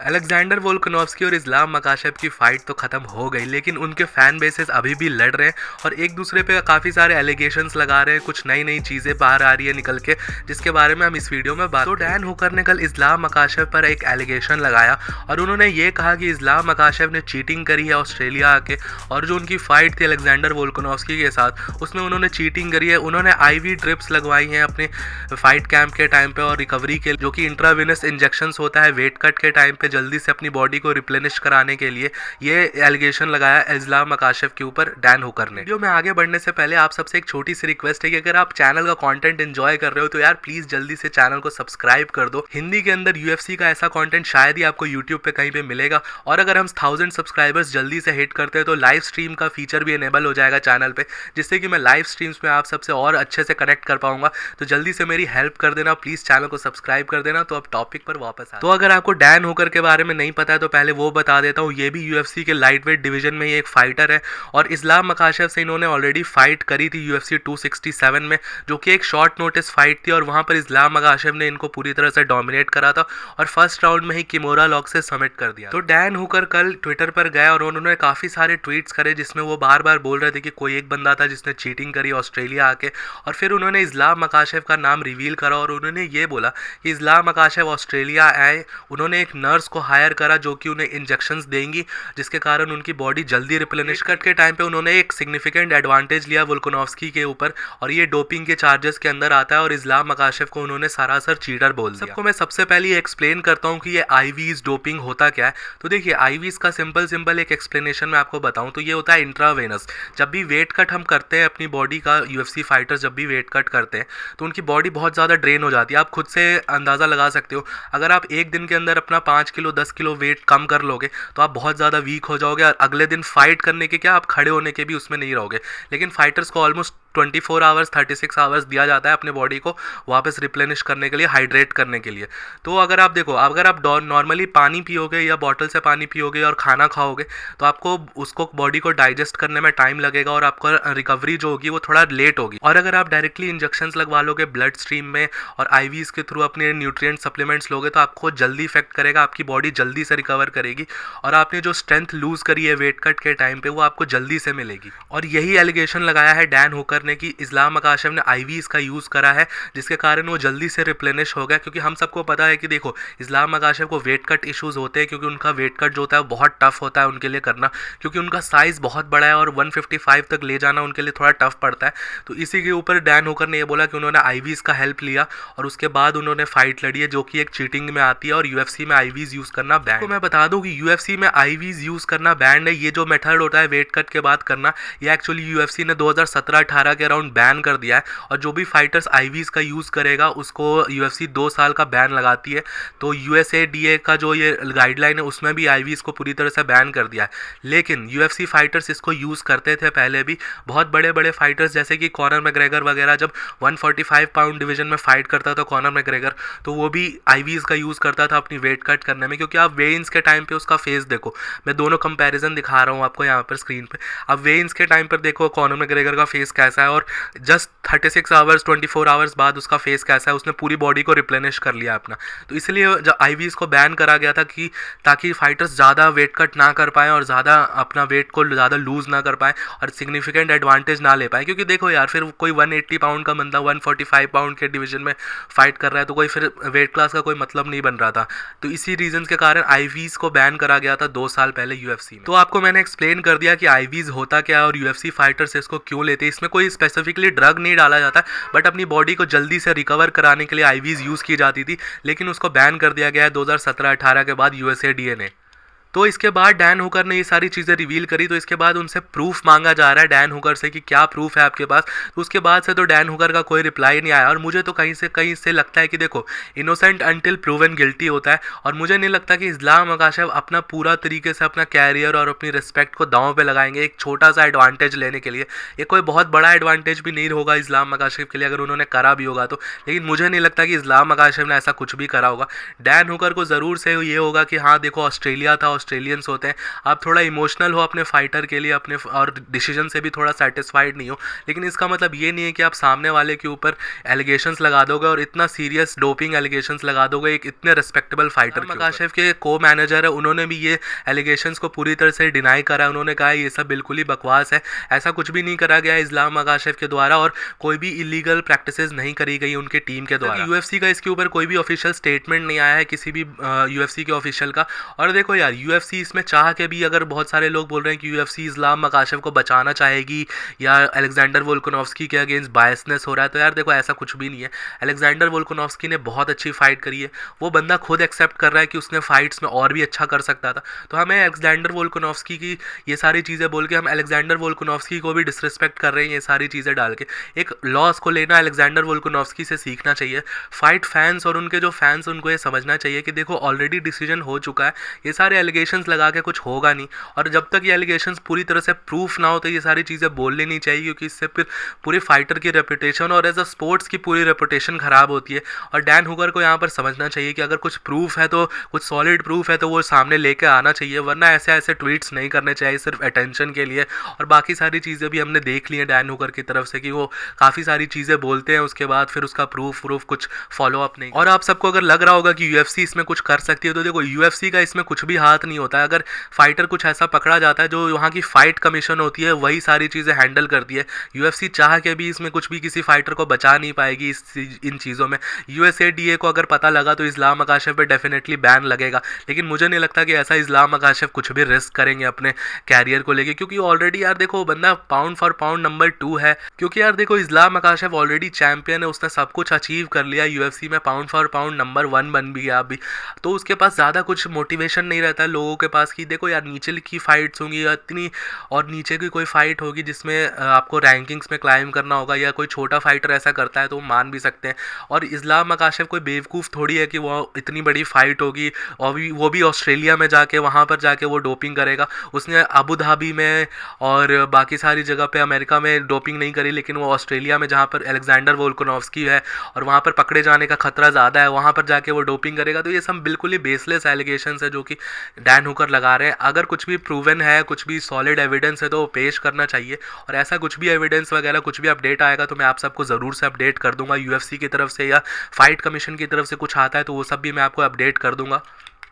Alexander Volkanovski और इस्लाम मकाशेव की fight तो खत्म हो गई, लेकिन उनके फैन बेसेस अभी भी लड़ रहे हैं और एक दूसरे पे काफ़ी सारे एलिगेशंस लगा रहे हैं। कुछ नई नई चीज़ें बाहर आ रही है निकल के, जिसके बारे में हम इस वीडियो में बात। तो डैन हुकर ने कल इस्लाम मकाशेव पर एक एलिगेशन लगाया और उन्होंने ये कहा कि इस्लाम मकाशेव ने चीटिंग करी है ऑस्ट्रेलिया आके, और जो उनकी फाइट थी अलेक्जेंडर वोल्कानोव्स्की के साथ उसमें उन्होंने चीटिंग करी है। उन्होंने IV ड्रिप्स लगवाई हैं अपने फाइट कैंप के टाइम पे और रिकवरी के, जो कि इंट्रावेनस इंजेक्शंस होता है वेट कट के टाइम पे जल्दी से अपनी बॉडी को रिप्लेनिश कराने के लिए। ये एलिगेशन लगाया इस्लाम मकाशेव के ऊपर डैन हुकर ने। वीडियो में आगे बढ़ने से पहले आप सबसे एक छोटी सी रिक्वेस्ट है कि अगर आप चैनल का कंटेंट एंजॉय कर रहे हो तो यार प्लीज जल्दी से चैनल को सब्सक्राइब कर दो। हिंदी के अंदर UFC का ऐसा कंटेंट शायद ही आपको यूट्यूब पे कहीं पे मिलेगा, और अगर हम 1000 सब्सक्राइबर्स जल्दी से हिट करते हैं तो लाइव स्ट्रीम का फीचर भी इनेबल हो जाएगा चैनल पे, जिससे कि मैं लाइव स्ट्रीम्स में आप सबसे और अच्छे से कनेक्ट कर पाऊंगा। तो जल्दी से मेरी हेल्प कर देना प्लीज, चैनल को सब्सक्राइब कर देना। तो अब टॉपिक पर वापस तो अगर आपको डैन हुकर के बारे में नहीं पता है तो पहले वो बता देता हूँ। ये भी UFC के लाइट वेट डिवीजन में ही एक फाइटर है और इस्लाम मकाशेव से इन्होंने ऑलरेडी फाइट करी थी UFC 267 में, जो कि एक शॉर्ट नोटिस फाइट थी और वहां पर इस्लाम मकाशेव ने इनको पूरी तरह से डोमिनेट करा था और फर्स्ट राउंड में ही किमोरा लॉक से सबमिट कर दिया। तो डैन हुकर कल ट्विटर पर गया और उन्होंने काफी सारे ट्वीट्स करे जिसमें वो बार बार बोल रहे थे कि कोई एक बंदा था जिसने चीटिंग करी ऑस्ट्रेलिया आके, और फिर उन्होंने इस्लाम मकाशेव का नाम रिवील करा और उन्होंने ये बोला कि इस्लाम मकाशेव ऑस्ट्रेलिया आए, उन्होंने एक नर्स को हायर करा जो कि उन्हें इंजेक्शंस देंगी जिसके कारण उनकी बॉडी जल्दी रिप्लेनिश कट के टाइम पे उन्होंने एक सिग्निफिकेंट एडवांटेज लिया वोल्कानोव्स्की के ऊपर, और ये डोपिंग के चार्जेस के अंदर आता है और इस्लाम मकाशेव को उन्होंने सरासर चीटर बोल दिया। सबको मैं सबसे पहले एक्सप्लेन करता हूँ कि ये IVs डोपिंग होता क्या है। तो देखिए IVs का सिंपल एक एक्सप्लेनेशन मैं आपको बताऊँ तो ये होता है इंट्रावेनस। जब भी वेट कट हम करते हैं अपनी बॉडी का, UFC फाइटर्स जब भी वेट कट करते हैं तो उनकी बॉडी बहुत ज़्यादा ड्रेन हो जाती है। आप खुद से अंदाज़ा लगा सकते हो, अगर आप एक दिन के अंदर अपना 5 किलो 10 किलो वेट कम कर लोगे तो आप बहुत ज़्यादा वीक हो जाओगे और अगले दिन फाइट करने के क्या आप खड़े होने के भी उसमें नहीं रहोगे। लेकिन फाइटर्स को ऑलमोस्ट 24 आवर्स 36 आवर्स दिया जाता है अपने बॉडी को वापस रिप्लेनिश करने के लिए, हाइड्रेट करने के लिए। तो अगर आप देखो, अगर आप नॉर्मली पानी पियोगे या बॉटल से पानी पियोगे और खाना खाओगे तो आपको उसको बॉडी को डाइजेस्ट करने में टाइम लगेगा और आपका रिकवरी जो होगी वो थोड़ा लेट होगी। और अगर आप डायरेक्टली इंजेक्शंस लगवा लोगे ब्लड स्ट्रीम में और IVs के थ्रू अपने न्यूट्रिएंट सप्लीमेंट्स लोगे तो आपको जल्दी इफेक्ट करेगा, आपकी बॉडी जल्दी से रिकवर करेगी और आपने जो स्ट्रेंथ लूज करी है वेट कट के टाइम पे वो आपको जल्दी से मिलेगी। और यही एलिगेशन लगाया है डैन हुकर ने कि इस्लाम मकाशेव ने IVs का यूज़ करा है जिसके कारण वो जल्दी से रिप्लेनिश हो गया। क्योंकि हम सबको पता है कि देखो इस्लाम मकाशेव को वेट कट इश्यूज होते हैं क्योंकि उनका वेट कट जो होता है बहुत टफ होता है उनके लिए करना, क्योंकि उनका साइज़ बहुत बड़ा है और 155 तक ले जाना उनके लिए थोड़ा टफ पड़ता है। तो इसी के ऊपर डैन हुकर ने ये बोला कि उन्होंने IVs का हेल्प लिया और उसके बाद उन्होंने फाइट लड़ी है जो कि एक चीटिंग में आती है और UFC में IVs यूज़ करना बैन। तो मैं बता दूं कि UFC में IVs यूज़ करना बैंड है। ये जो मेथड होता है वेट कट के बाद करना, ये एक्चुअली UFC ने 2017-18 के अराउंड बैन कर दिया है और जो भी फाइटर्स IVs का यूज़ करेगा उसको UFC 2 साल का बैन लगाती है। तो USADA का जो ये गाइडलाइन है उसमें भी IVs को पूरी तरह से बैन कर दिया है। लेकिन UFC फाइटर्स इसको यूज़ करते थे पहले भी। बहुत बड़े बड़े फाइटर्स जैसे कि कॉनर मैग्रेगर वगैरह जब 145 पाउंड डिवीजन में फाइट करता था कॉनर मैग्रेगर, तो वो भी IVs का यूज़ करता था अपनी वेट कट करने में। क्योंकि आप वेइंस के टाइम पे उसका फेस देखो, मैं दोनों कंपैरिजन दिखा रहा हूँ आपको यहाँ पर स्क्रीन पे। अब वेइंस के टाइम पर देखो कॉनर मैग्रेगर का फेस कैसा है और जस्ट 36 आवर्स 24 आवर्स बाद उसका फेस कैसा है, उसने पूरी बॉडी को रिप्लेनिश कर लिया अपना। तो इसलिए जब IVs को बैन करा गया था कि ताकि फाइटर्स ज़्यादा वेट कट ना कर पाएँ और ज़्यादा अपना वेट को ज़्यादा लूज़ ना कर पाएँ और सिग्निफिकेंट एडवांटेज ना ले पाए। क्योंकि देखो यार फिर कोई 180 पाउंड का बंदा 145 पाउंड के डिवीजन में फाइट कर रहा है तो कोई फिर वेट क्लास का कोई मतलब नहीं बन रहा था। तो इसी रीजन के कारण IVs को बैन करा गया था 2 साल पहले UFC में। तो आपको मैंने एक्सप्लेन कर दिया कि IVs होता क्या है और UFC फाइटर्स इसको क्यों लेते हैं। इसमें कोई स्पेसिफिकली ड्रग नहीं डाला जाता, बट अपनी बॉडी को जल्दी से रिकवर कराने के लिए IVs यूज़ की जाती थी, लेकिन उसको बैन कर दिया गया है 2017-18 के बाद USADA ने। तो इसके बाद डैन हुकर ने ये सारी चीज़ें रिवील करी, तो इसके बाद उनसे प्रूफ मांगा जा रहा है डैन हुकर से कि क्या प्रूफ है आपके पास। तो उसके बाद से तो डैन हुकर का कोई रिप्लाई नहीं आया और मुझे तो कहीं से लगता है कि देखो इनोसेंट अंटिल प्रूवन गिल्टी होता है और मुझे नहीं लगता कि इस्लाम मकाशेव अपना पूरा तरीके से अपना कैरियर और अपनी रिस्पेक्ट को दांव पे लगाएंगे एक छोटा सा एडवांटेज लेने के लिए। ये कोई बहुत बड़ा एडवांटेज भी नहीं होगा इस्लाम मकाशेव के लिए अगर उन्होंने करा भी होगा तो, लेकिन मुझे नहीं लगता कि इस्लाम मकाशेव ने ऐसा कुछ भी करा होगा। डैन हुकर को ज़रूर से ये होगा कि हाँ देखो ऑस्ट्रेलिया था, ऑस्ट्रेलियंस होते हैं, आप थोड़ा इमोशनल हो अपने फाइटर के लिए, अपने और डिसीजन से भी थोड़ा सेटिस्फाइड नहीं हो, लेकिन इसका मतलब ये नहीं है कि आप सामने वाले के ऊपर एलिगेशंस लगा दोगे और इतना सीरियस डोपिंग एलिगेशंस लगा दोगे एक इतने रिस्पेक्टेबल फाइटर। मकाशेव के को मैनेजर है, उन्होंने भी ये एलिगेशंस को पूरी तरह से डिनाई करा है। उन्होंने कहा ये सब बिल्कुल ही बकवास है, ऐसा कुछ भी नहीं करा गया इस्लाम मकाशेव के द्वारा और कोई भी इलीगल प्रैक्टिसेस नहीं करी गई उनके टीम के द्वारा। यूएफसी का इसके ऊपर कोई भी ऑफिशियल स्टेटमेंट नहीं आया है किसी भी यूएफसी के ऑफिशियल का। और देखो यार, यूएफसी इसमें चाह के भी, अगर बहुत सारे लोग बोल रहे हैं कि यूएफसी इस्लाम मकाशेव को बचाना चाहेगी या अलेक्जेंडर वोल्कानोव्स्की के अगेंस्ट बायसनेस हो रहा है, तो यार देखो ऐसा कुछ भी नहीं है। अलेक्जेंडर वोल्कानोव्स्की ने बहुत अच्छी फाइट करी है, वो बंदा खुद एक्सेप्ट कर रहा है कि उसने फाइट्स में और भी अच्छा कर सकता था। तो हमें अलेक्जेंडर वोल्कानोव्स्की की ये सारी चीज़ें बोल के हम अलेक्जेंडर वोल्कानोव्स्की को भी डिसरिस्पेक्ट कर रहे हैं ये सारी चीज़ें डाल के। एक लॉस को लेना अलेक्जेंडर वोल्कानोव्स्की से सीखना चाहिए। फाइट फैंस और उनके जो फैंस, उनको ये समझना चाहिए कि देखो ऑलरेडी डिसीजन हो चुका है, ये सारे एलिगेशंस लगा के कुछ होगा नहीं, और जब तक ये एलिगेशंस पूरी तरह से प्रूफ ना हो तो ये सारी चीज़ें बोलनी नहीं चाहिए, क्योंकि इससे फिर पूरे फाइटर की रेपुटेशन और एज अ स्पोर्ट्स की पूरी रेपुटेशन खराब होती है। और डैन हुगर को यहाँ पर समझना चाहिए कि अगर कुछ प्रूफ है, तो कुछ सॉलिड प्रूफ है तो वो सामने लेके आना चाहिए, वरना ऐसे ऐसे ट्वीट्स नहीं करने चाहिए सिर्फ अटेंशन के लिए। और बाकी सारी चीज़ें भी हमने देख ली हैं डैन हुगर की तरफ से कि वो काफ़ी सारी चीज़ें बोलते हैं, उसके बाद फिर उसका प्रूफ कुछ फॉलो अप नहीं। और आप सबको अगर लग रहा होगा कि यूएफसी इसमें कुछ कर सकती है, तो देखो यूएफसी का इसमें कुछ भी हाथ नहीं होता है। अगर फाइटर कुछ ऐसा पकड़ा जाता है, जो वहाँ की फाइट कमीशन होती है वही सारी चीज़ें हैंडल करती है। यूएफसी चाह के भी इसमें कुछ भी किसी फाइटर को बचा नहीं पाएगी इन चीज़ों में। यूएसएडीए को अगर पता लगा तो इस्लाम मकाशेव पे डेफिनेटली बैन लगेगा, लेकिन मुझे नहीं लगता कि ऐसा इस्लाम मकाशेव कुछ भी रिस्क करेंगे अपने कैरियर को लेके, क्योंकि ऑलरेडी यार देखो बंदा पाउंड फॉर पाउंड नंबर 2 है। क्योंकि यार देखो इस्लाम मकाशेव ऑलरेडी चैंपियन है, उसने सब कुछ अचीव कर लिया, यूएफसी में पाउंड फॉर पाउंड नंबर 1 बन भी गया अभी, तो उसके पास ज़्यादा कुछ मोटिवेशन नहीं रहता है लोगों के पास कि देखो यार नीचे की फाइट्स होंगी इतनी, और नीचे की कोई फाइट होगी जिसमें आपको रैंकिंग्स में क्लाइम करना होगा, या कोई छोटा फाइटर ऐसा करता है तो मान भी सकते हैं। और इस्लाम मकाशेव कोई बेवकूफ़ थोड़ी है कि वो इतनी बड़ी फाइट होगी और वो भी ऑस्ट्रेलिया में जाके, वहाँ पर जाके वो डोपिंग करेगा। उसने अबू धाबी में और बाकी सारी जगह पे अमेरिका में डोपिंग नहीं करी, लेकिन वो ऑस्ट्रेलिया में जहाँ पर अलेक्जेंडर वोल्कानोव्स्की है और वहाँ पर पकड़े जाने का खतरा ज़्यादा है, वहाँ पर जाके वो डोपिंग करेगा। तो ये सब बिल्कुल ही बेसलेस एलिगेशंस है जो कि डैन हुकर लगा रहे हैं। अगर कुछ भी प्रूवन है, कुछ भी सॉलिड एविडेंस है तो वो पेश करना चाहिए, और ऐसा कुछ भी एविडेंस वगैरह कुछ भी अपडेट आएगा तो मैं आप सबको ज़रूर से अपडेट कर दूंगा। यूएफसी की तरफ से या फाइट कमीशन की तरफ से कुछ आता है तो वो सब भी मैं आपको अपडेट कर दूंगा।